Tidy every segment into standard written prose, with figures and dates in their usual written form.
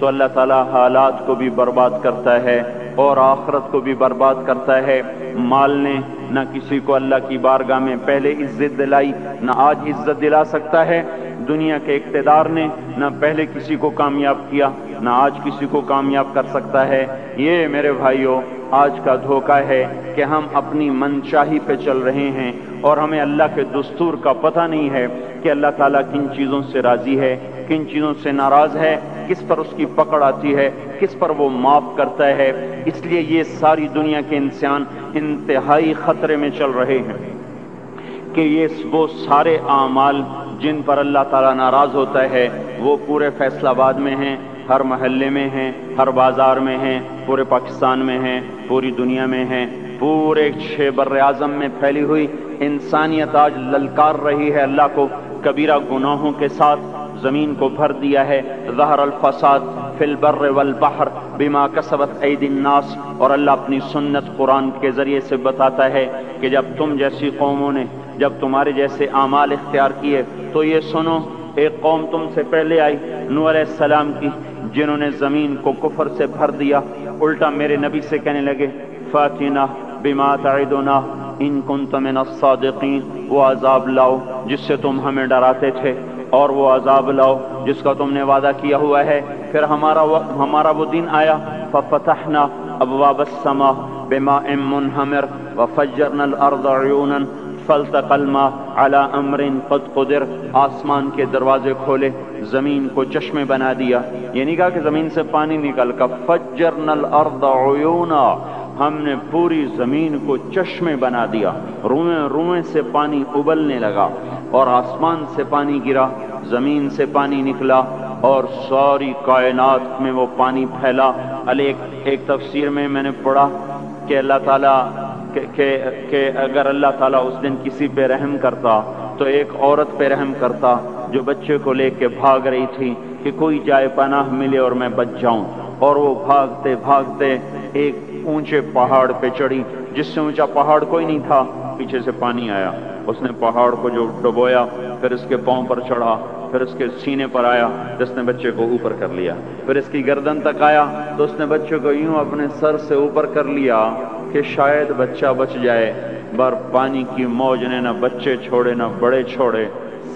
تو اللہ تعالیٰ حالات کو بھی برباد کرتا ہے اور آخرت کو بھی برباد کرتا ہے۔ مال نے نہ کسی کو اللہ کی بارگاہ میں پہلے عزت دلائی، نہ آج عزت دلا سکتا ہے۔ دنیا کے اقتدار نے نہ پہلے کسی کو کامیاب کیا، نہ آج کسی کو کامیاب کر سکتا ہے۔ یہ میرے بھائیوں آج کا دھوکہ ہے کہ ہم اپنی منشاہی پہ چل رہے ہیں اور ہمیں اللہ کے دستور کا پتہ نہیں ہے کہ اللہ تعالیٰ کن چیزوں سے راضی ہے، کن چیزوں سے ناراض ہے، کس پر اس کی پکڑ آتی ہے، کس پر وہ معاف کرتا ہے۔ اس لیے یہ ساری دنیا کے انسان انتہائی خطرے میں چل رہے ہیں کہ یہ وہ سارے اعمال جن پر اللہ تعالیٰ ناراض ہوتا ہے وہ پورے فیصل آباد میں ہیں، ہر محلے میں ہیں، ہر بازار میں ہیں، پورے پاکستان میں ہیں، پوری دنیا میں ہیں، پورے 6 بر اعظم میں پھیلی ہوئی انسانیت آج للکار رہی ہے اللہ کو کبیرہ گناہوں کے ساتھ۔ زمین کو بھر دیا ہے ظہر الفساد فی البر والبحر بما کسبت ایدی الناس، اور اللہ اپنی سنت قرآن کے ذریعے سے بتاتا ہے کہ جب تم جیسی قوموں نے جب تمہارے جیسے اعمال اختیار کیے تو یہ سنو، ایک قوم تم سے پہلے آئی نوح علیہ السلام کی، جنہوں نے زمین کو کفر سے بھر دیا، الٹا میرے نبی سے کہنے لگے فاتنا بما تعدنا ان کنت من الصادقین، وہ عذاب لاؤ جس سے تم ہمیں ڈراتے تھے، اور وہ عذاب لاؤ جس کا تم نے وعدہ کیا ہوا ہے۔ پھر ہمارا وہ دن آیا ففتحنا ابواب السماء بماء منہمر وفجرنا الارض عیونا فالتقى الماء على امر قد قدر، آسمان کے دروازے کھولے، زمین کو چشمے بنا دیا۔ یہ نہیں کہا کہ زمین سے پانی نکل کر، فجرنا الارض عیونا، ہم نے پوری زمین کو چشمے بنا دیا، روئیں روئیں سے پانی ابلنے لگا، اور آسمان سے پانی گرا، زمین سے پانی نکلا، اور ساری کائنات میں وہ پانی پھیلا۔ ایک تفسیر میں نے پڑھا کہ اللہ تعالیٰ کہ اگر اللہ تعالیٰ اس دن کسی پہ رحم کرتا تو ایک عورت پہ رحم کرتا جو بچے کو لے کے بھاگ رہی تھی کہ کوئی جائے پناہ ملے اور میں بچ جاؤں، اور وہ بھاگتے بھاگتے ایک اونچے پہاڑ پہ چڑھی، جس سے اونچا پہاڑ کوئی نہیں تھا، پیچھے سے پانی آیا، اس نے پہاڑ کو جو ڈبویا، پھر اس کے پاؤں پر چڑھا، پھر اس کے سینے پر آیا، جس نے بچے کو اوپر کر لیا، پھر اس کی گردن تک آیا تو اس نے بچے کو یوں اپنے سر سے اوپر کر لیا کہ شاید بچہ بچ جائے، بر پانی کی موج نے نہ بچے چھوڑے نہ بڑے چھوڑے،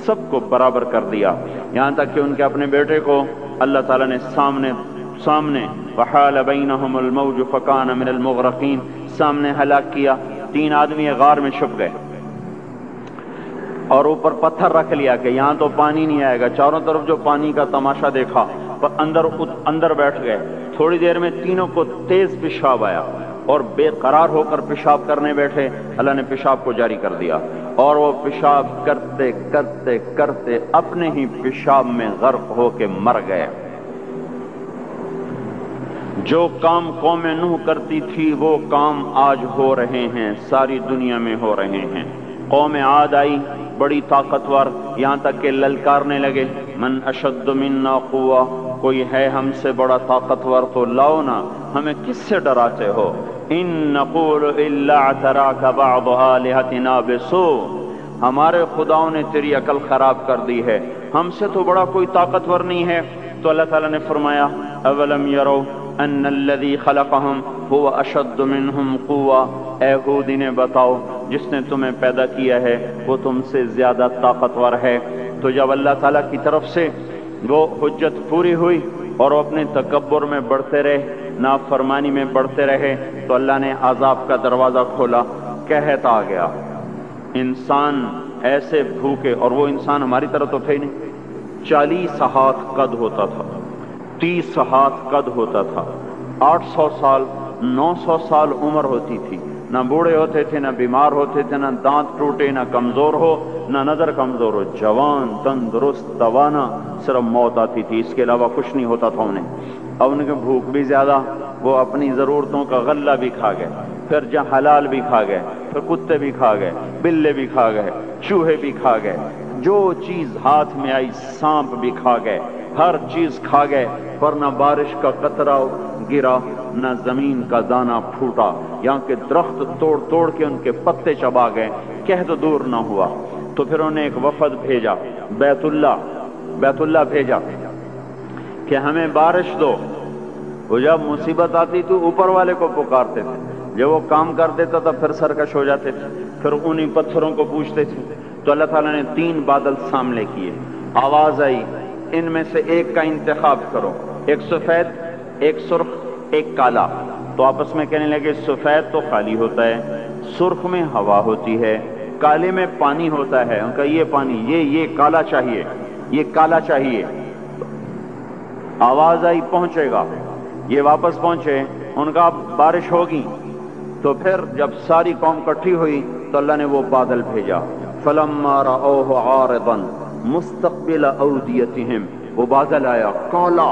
سب کو برابر کر دیا، یہاں تک کہ ان کے اپنے بیٹے کو اللہ تعالیٰ نے سامنے وحال بینہم الموج فکان من المغرقین، سامنے ہلاک کیا۔ 3 آدمی غار میں چھپ گئے اور اوپر پتھر رکھ لیا کہ یہاں تو پانی نہیں آئے گا، چاروں طرف جو پانی کا تماشا دیکھا، پر اندر بیٹھ گئے۔ تھوڑی دیر میں تینوں کو تیز پیشاب آیا اور بے قرار ہو کر پیشاب کرنے بیٹھے، اللہ نے پیشاب کو جاری کر دیا، اور وہ پیشاب کرتے کرتے کرتے اپنے ہی پیشاب میں غرق ہو کے مر گئے۔ جو کام قوم نوح کرتی تھی وہ کام آج ہو رہے ہیں، ساری دنیا میں ہو رہے ہیں۔ قوم عاد آئی بڑی طاقتور، یہاں تک کہ للکارنے لگے من اشد منا قوہ، کوئی ہے ہم سے بڑا طاقتور تو لاؤ نا، ہمیں کس سے ڈراتے ہو؟ ان نقول الا اعتراک بعض آلہتنا بسوء، ہمارے خداؤں نے تیری عقل خراب کر دی ہے، ہم سے تو بڑا کوئی طاقتور نہیں ہے۔ تو اللہ تعالیٰ نے فرمایا اولم یرو ان الذی خلقہم هو اشد منہم قوہ، اے ہود انہیں بتاؤ جس نے تمہیں پیدا کیا ہے وہ تم سے زیادہ طاقتور ہے۔ تو جب اللہ تعالیٰ کی طرف سے وہ حجت پوری ہوئی اور وہ اپنے تکبر میں بڑھتے رہے، نافرمانی میں بڑھتے رہے، تو اللہ نے عذاب کا دروازہ کھولا، قحط آ گیا، انسان ایسے بھوکے، اور وہ انسان ہماری طرح تو تھے نہیں، 40 ہاتھ قد ہوتا تھا، 30 ہاتھ قد ہوتا تھا، 800 سال 900 سال عمر ہوتی تھی، نہ بوڑھے ہوتے تھے، نہ بیمار ہوتے تھے، نہ دانت ٹوٹے، نہ کمزور ہو، نہ نظر کمزور ہو، جوان تندرست توانا، صرف موت آتی تھی، اس کے علاوہ کچھ نہیں ہوتا تھا انہیں۔ اب ان کے بھوک بھی زیادہ، وہ اپنی ضرورتوں کا غلہ بھی کھا گئے، پھر جہاں حلال بھی کھا گئے، پھر کتے بھی کھا گئے، بلے بھی کھا گئے، چوہے بھی کھا گئے، جو چیز ہاتھ میں آئی سانپ بھی کھا گئے، ہر چیز کھا گئے، پر نہ بارش کا قطرہ گرا، نہ زمین کا دانہ پھوٹا، یہاں کے درخت توڑ توڑ کے ان کے پتے چبا گئے، قحط دور نہ ہوا۔ تو پھر انہیں ایک وفد بھیجا، بیت اللہ بھیجا کہ ہمیں بارش دو، وہ جب مصیبت آتی تو اوپر والے کو پکارتے تھے، جب وہ کام کر دیتا تھا پھر سرکش ہو جاتے تھے، پھر انہی پتھروں کو پوچھتے تھے۔ تو اللہ تعالیٰ نے 3 بادل سامنے کیے، آواز آئی ان میں سے ایک کا انتخاب کرو، ایک سفید، ایک سرخ، ایک کالا۔ تو آپس میں کہنے لگے سفید تو خالی ہوتا ہے، سرخ میں ہوا ہوتی ہے، کالے میں پانی ہوتا ہے۔ ان کا یہ پانی، یہ کالا چاہیے، یہ کالا چاہیے۔ آواز آئی پہنچے گا، یہ واپس پہنچے، ان کا بارش ہوگی۔ تو پھر جب ساری قوم اکٹھی ہوئی تو اللہ نے وہ بادل بھیجا، فلما رأوه عارضا مستقبل اودیتہم، وہ بادل آیا کالا،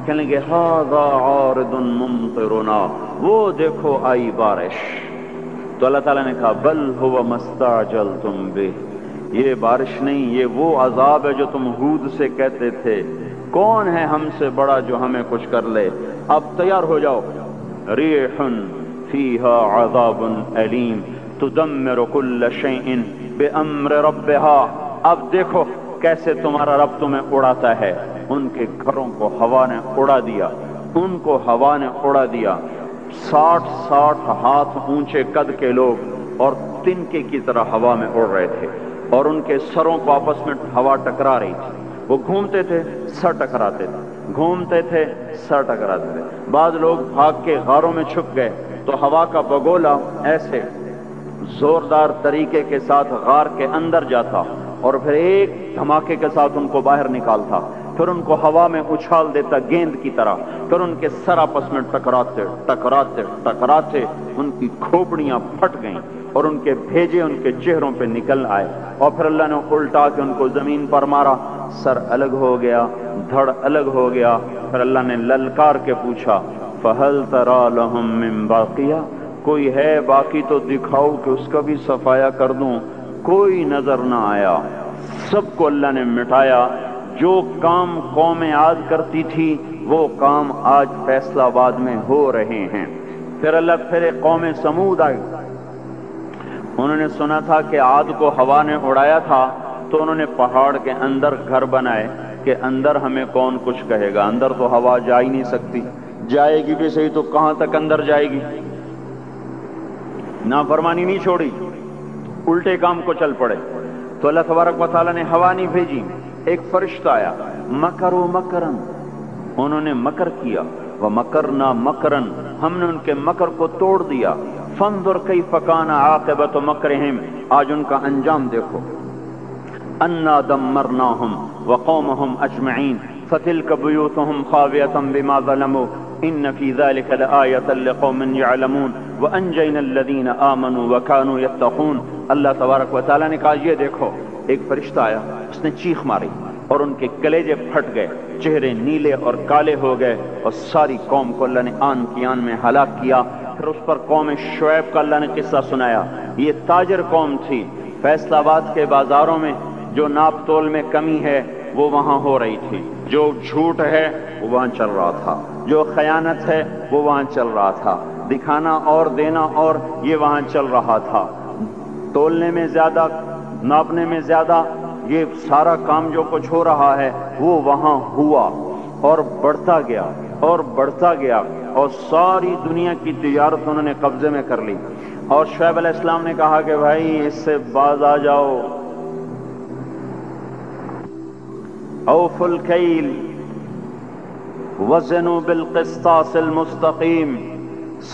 کہنے لگے ھذا عارض ممطرنا، وہ دیکھو آئی بارش۔ تو اللہ تعالیٰ نے کہا بل هو ما استعجلتم بہ، یہ بارش نہیں، یہ وہ عذاب ہے جو تم ہود سے کہتے تھے، کون ہے ہم سے بڑا جو ہمیں کچھ کر لے، اب تیار ہو جاؤ۔ ریح فیہا عذاب علیم تدمر کل شیء بامر ربها، اب دیکھو کیسے تمہارا رب تمہیں اڑاتا ہے۔ ان کے گھروں کو ہوا نے اڑا دیا، ان کو ہوا نے اڑا دیا۔ 60 ہاتھ اونچے قد کے لوگ اور تنکے کی طرح ہوا میں اڑ رہے تھے، اور ان کے سروں کو آپس میں ہوا ٹکرا رہی تھی۔ وہ گھومتے تھے سر ٹکراتے تھے، گھومتے تھے سر ٹکراتے تھے۔ بعض لوگ بھاگ کے غاروں میں چھپ گئے تو ہوا کا بگولا ایسے زوردار طریقے کے ساتھ غار کے اندر جاتا اور پھر ایک دھماکے کے ساتھ ان کو باہر نکالتا، پھر ان کو ہوا میں اچھال دیتا گیند کی طرح، پھر ان کے سر آپس میں ٹکراتے ٹکراتے ٹکراتے ان کی کھوپڑیاں پھٹ گئیں اور ان کے بھیجے ان کے چہروں پہ نکل آئے، اور پھر اللہ نے الٹا کے ان کو زمین پر مارا، سر الگ ہو گیا، دھڑ الگ ہو گیا۔ پھر اللہ نے للکار کے پوچھا فَهَلْ تَرَى لَهُم مِّن بَاقِيَةٍ، کوئی ہے باقی تو دکھاؤ کہ اس کا بھی صفایا کر دوں۔ کوئی نظر نہ آیا، سب کو اللہ نے مٹایا۔ جو کام قوم عاد کرتی تھی وہ کام آج فیصلہ آباد میں ہو رہے ہیں۔ پھر اللہ پھر ایک قوم سمود آئی، انہوں نے سنا تھا کہ عاد کو ہوا نے اڑایا تھا، تو انہوں نے پہاڑ کے اندر گھر بنائے کہ اندر ہمیں کون کچھ کہے گا، اندر تو ہوا جا ہی نہیں سکتی، جائے گی بھی صحیح تو کہاں تک اندر جائے گی۔ نافرمانی نہیں چھوڑی، الٹے کام کو چل پڑے۔ تو اللہ تبارک و تعالیٰ نے ہوا نہیں بھیجی، ایک فرشتہ آیا، مکروا مکرن، انہوں نے مکر کیا، ومکرنا مکرن، ہم نے ان کے مکر کو توڑ دیا۔ فانظر کیف کان عاقبۃ مکرہم، آج ان کا انجام دیکھو۔ انا دمرناہم وقومہم اجمعین فتلک بیوتہم خاویۃ بما ظلموا ان فی ذلک لآیۃ لقوم یعلمون وانجینا الذین آمنوا وکانوا یتقون۔ اللہ تبارک و تعالیٰ نے کہا یہ دیکھو، ایک فرشتہ آیا، اس نے چیخ ماری اور ان کے کلیجے پھٹ گئے، چہرے نیلے اور کالے ہو گئے، اور ساری قوم کو اللہ نے آن کی آن میں ہلاک کیا۔ پھر اس پر قوم شعیب کا اللہ نے قصہ سنایا۔ یہ تاجر قوم تھی، فیصل آباد کے بازاروں میں جو ناپ تول میں کمی ہے وہ وہاں ہو رہی تھی، جو جھوٹ ہے وہ وہاں چل رہا تھا، جو خیانت ہے وہ وہاں چل رہا تھا، دکھانا اور دینا اور یہ وہاں چل رہا تھا، تولنے میں زیادہ، ناپنے میں زیادہ، یہ سارا کام جو کچھ ہو رہا ہے وہ وہاں ہوا اور بڑھتا گیا اور بڑھتا گیا، اور ساری دنیا کی تجارت انہوں نے قبضے میں کر لی۔ اور شعیب علیہ السلام نے کہا کہ بھائی اس سے باز آ جاؤ، اوفوا الکیل وزنوا بالقسطاس المستقیم،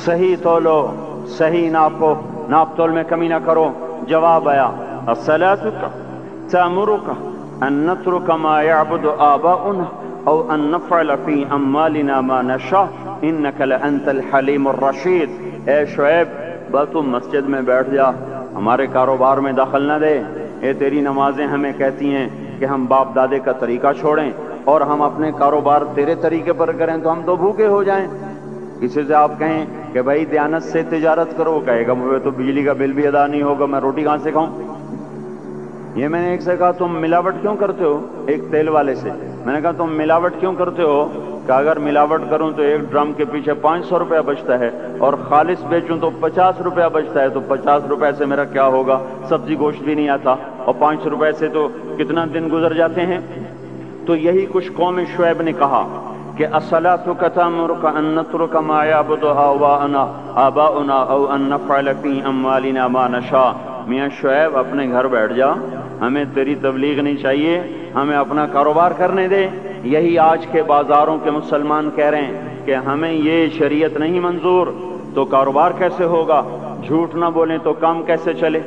صحیح تولو، صحیح ناپو، ناپ تول میں کمی نہ کرو۔ جواب آیا الصلاۃ تأمرک ان نترک ما یعبد آباؤنا او ان نفعل فی اموالنا ما نشاء انک لانت الحلیم الرشید۔ اے شعیب بس تم مسجد میں بیٹھ جا، ہمارے کاروبار میں دخل نہ دے۔ اے تیری نمازیں ہمیں کہتی ہیں کہ ہم باپ دادے کا طریقہ چھوڑیں اور ہم اپنے کاروبار تیرے طریقے پر کریں تو ہم تو بھوکے ہو جائیں۔ کسی سے آپ کہیں کہ بھائی دیانت سے تجارت کرو، وہ کہے گا مجھے تو بجلی کا بل بھی ادا نہیں ہوگا، میں روٹی کہاں سے کھاؤں۔ یہ میں نے ایک سے کہا تم ملاوٹ کیوں کرتے ہو، ایک تیل والے سے میں نے کہا تم ملاوٹ کیوں کرتے ہو، کہ اگر ملاوٹ کروں تو ایک ڈرم کے پیچھے 500 روپیہ بچتا ہے اور خالص بیچوں تو 50 روپیہ بچتا ہے، تو 50 روپے سے میرا کیا ہوگا، سبزی گوشت بھی نہیں آتا، اور 5 روپے سے تو کتنا دن گزر جاتے ہیں۔ تو یہی کچھ قوم شعیب نے کہا کہ الصلاۃ تأمرک ان نترک ما یعبد آباؤنا او ان نفعل فی اموالنا ما نشاء۔ میاں شعیب اپنے گھر بیٹھ جا، ہمیں تیری تبلیغ نہیں چاہیے، ہمیں اپنا کاروبار کرنے دے۔ یہی آج کے بازاروں کے مسلمان کہہ رہے ہیں کہ ہمیں یہ شریعت نہیں منظور، تو کاروبار کیسے ہوگا؟ جھوٹ نہ بولیں تو کام کیسے چلے؟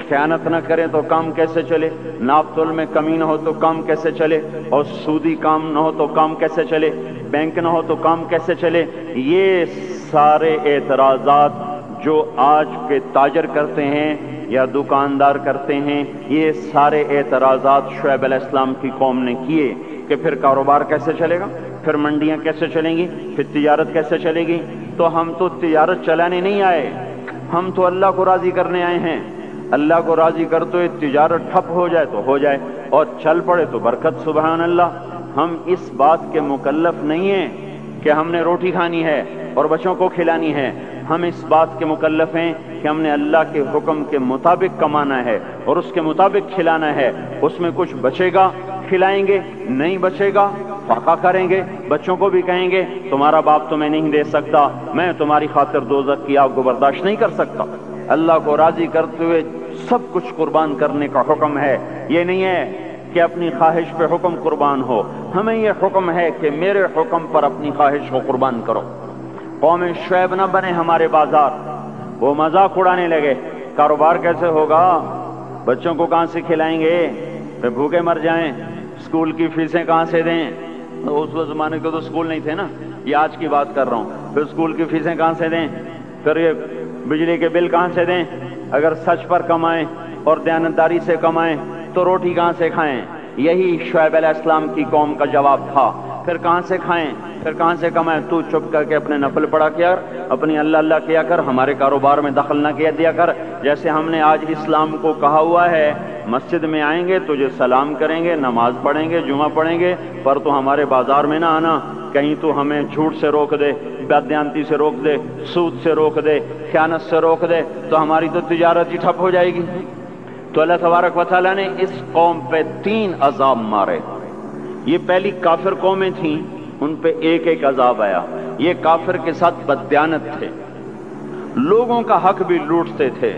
خیانت نہ کریں تو کام کیسے چلے؟ ناپ تول میں کمی نہ ہو تو کام کیسے چلے؟ اور سودی کام نہ ہو تو کام کیسے چلے؟ بینک نہ ہو تو کام کیسے چلے؟ یہ سارے اعتراضات جو آج کے تاجر کرتے ہیں یا دکاندار کرتے ہیں، یہ سارے اعتراضات شعیب علیہ السلام کی قوم نے کیے کہ پھر کاروبار کیسے چلے گا، پھر منڈیاں کیسے چلیں گی، پھر تجارت کیسے چلے گی؟ تو ہم تو تجارت چلانے نہیں آئے، ہم تو اللہ کو راضی کرنے آئے ہیں۔ اللہ کو راضی کر تو یہ تجارت ٹھپ ہو جائے تو ہو جائے، اور چل پڑے تو برکت۔ سبحان اللہ۔ ہم اس بات کے مکلف نہیں ہیں کہ ہم نے روٹی کھانی ہے اور بچوں کو کھلانی ہے، ہم اس بات کے مکلف ہیں کہ ہم نے اللہ کے حکم کے مطابق کمانا ہے اور اس کے مطابق کھلانا ہے۔ اس میں کچھ بچے گا کھلائیں گے، نہیں بچے گا فاقہ کریں گے، بچوں کو بھی کہیں گے تمہارا باپ تمہیں نہیں دے سکتا، میں تمہاری خاطر دوزخ کی آگ کو برداشت نہیں کر سکتا۔ اللہ کو راضی کرتے ہوئے سب کچھ قربان کرنے کا حکم ہے، یہ نہیں ہے کہ اپنی خواہش پہ حکم قربان ہو، ہمیں یہ حکم ہے کہ میرے حکم پر اپنی خواہش کو قربان کرو۔ قوم شعیب نہ بنے ہمارے بازار، وہ مذاق اڑانے لگے، کاروبار کیسے ہوگا، بچوں کو کہاں سے کھلائیں گے، پھر بھوکے مر جائیں، اسکول کی فیسیں کہاں سے دیں؟ اس زمانے کے تو اسکول نہیں تھے نا، یہ آج کی بات کر رہا ہوں۔ پھر اسکول کی فیسیں کہاں سے دیں، پھر یہ بجلی کے بل کہاں سے دیں؟ اگر سچ پر کمائیں اور دیانتداری سے کمائیں تو روٹی کہاں سے کھائیں؟ یہی شعیب علیہ السلام کی قوم کا جواب تھا۔ پھر کہاں سے کھائیں، پھر کہاں سے کمائیں؟ تو چپ کر کے اپنے نفل پڑھا کیا کر، اپنی اللہ اللہ کیا کر، ہمارے کاروبار میں دخل نہ کیا دیا کر۔ جیسے ہم نے آج اسلام کو کہا ہوا ہے، مسجد میں آئیں گے تجھے سلام کریں گے، نماز پڑھیں گے، جمعہ پڑھیں گے، پر تو ہمارے بازار میں نہ آنا، کہیں تو ہمیں جھوٹ سے روک دے، بددیانتی سے روک دے، سود سے روک دے، خیانت سے روک دے، تو ہماری تو تجارت ہی ٹھپ ہو جائے گی۔ تو اللہ تبارک و تعالیٰ نے اس قوم پہ 3 عذاب مارے۔ یہ پہلی کافر قومیں تھیں، ان پہ ایک ایک عذاب آیا۔ یہ کافر کے ساتھ بددیانت تھے، لوگوں کا حق بھی لوٹتے تھے،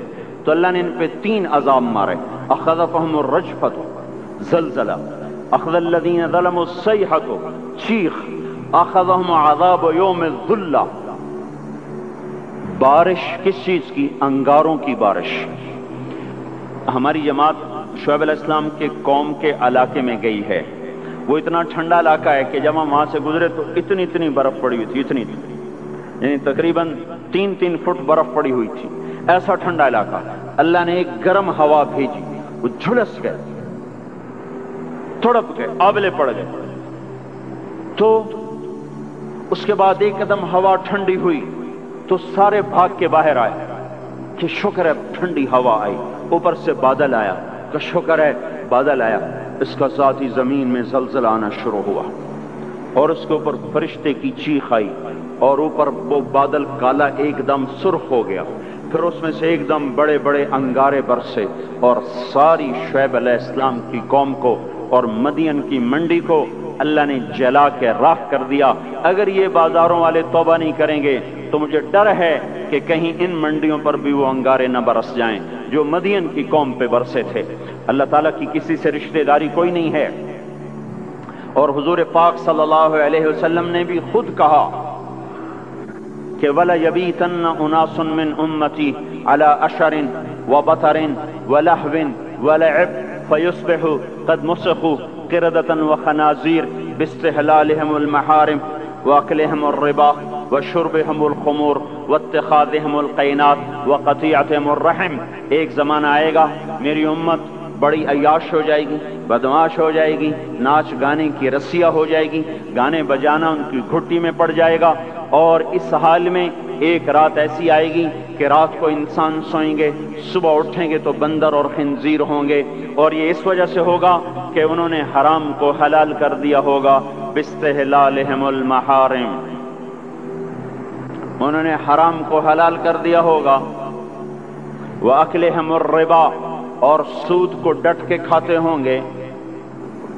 تو اللہ نے ان پہ 3 عذاب مارے۔ اخذفهم الرجفۃ، زلزلہ، اخذ الذین ظلموا الصیحۃ، چیخ، اخذهم عذاب یوم الذلہ، بارش کس چیز کی؟ انگاروں کی بارش۔ ہماری جماعت شعیب علیہ السلام کے قوم کے علاقے میں گئی ہے، وہ اتنا ٹھنڈا علاقہ ہے کہ جب ہم وہاں سے گزرے تو اتنی برف پڑی ہوئی تھی، اتنی یعنی تقریباً 3 فٹ برف پڑی ہوئی تھی، ایسا ٹھنڈا علاقہ۔ اللہ نے ایک گرم ہوا بھیجی، وہ جھلس گئے، تڑپ گئے، آبلے پڑ گئے۔ تو اس کے بعد ایک قدم ہوا ٹھنڈی ہوئی تو سارے بھاگ کے باہر آئے کہ شکر ہے ٹھنڈی ہوا آئی، اوپر سے بادل آیا کہ شکر ہے بادل آیا۔ اس کا ساتھ ہی زمین میں زلزلہ آنا شروع ہوا اور اس کے اوپر فرشتے کی چیخ آئی، اور اوپر وہ بادل کالا ایک دم سرخ ہو گیا، پھر اس میں سے ایک دم بڑے بڑے انگارے برسے اور ساری شعیب علیہ السلام کی قوم کو اور مدین کی منڈی کو اللہ نے جلا کے راکھ کر دیا۔ اگر یہ بازاروں والے توبہ نہیں کریں گے تو مجھے ڈر ہے کہ کہیں ان منڈیوں پر بھی وہ انگارے نہ برس جائیں جو مدین کی قوم پہ برسے تھے۔ اللہ تعالیٰ کی کسی سے رشتہ داری کوئی نہیں ہے، اور حضور پاک صلی اللہ علیہ وسلم نے بھی خود کہا کہ وَلَا يَبِيتَنَّ أُنَاسٌ مِّنْ أُمَّتِي عَلَىٰ أَشَرٍ وَبَطَرٍ وَلَحْوٍ وَلَعِبٍ فَيُصْبِحُوا قَدْ مُسِخُوا قِرَدَةً وَخَنَازِيرَ بِاسْتِحْلَالِهِمُ الْمَحَارِمِ وَأَكْلِهِمُ الرِّبَا وَشُرْبِهِمُ الْخُمُورِ وَاتِّخَاذِهِمُ الْقَيْنَاتِ وَقَطِيعَتِهِمُ الرَّحِمِ۔ ایک زمانہ آئے گا میری امت بڑی عیاش ہو جائے گی، بدمعاش ہو جائے گی، ناچ گانے کی رسیا ہو جائے گی، گانے بجانا ان کی گھٹی میں پڑ جائے گا، اور اس حال میں ایک رات ایسی آئے گی کہ رات کو انسان سوئیں گے، صبح اٹھیں گے تو بندر اور خنزیر ہوں گے، اور یہ اس وجہ سے ہوگا کہ انہوں نے حرام کو حلال کر دیا ہوگا، باستحلالہم المحارم، انہوں نے حرام کو حلال کر دیا ہوگا، وَأَكْلِهِمُ الرِّبَا، اور سود کو ڈٹ کے کھاتے ہوں گے،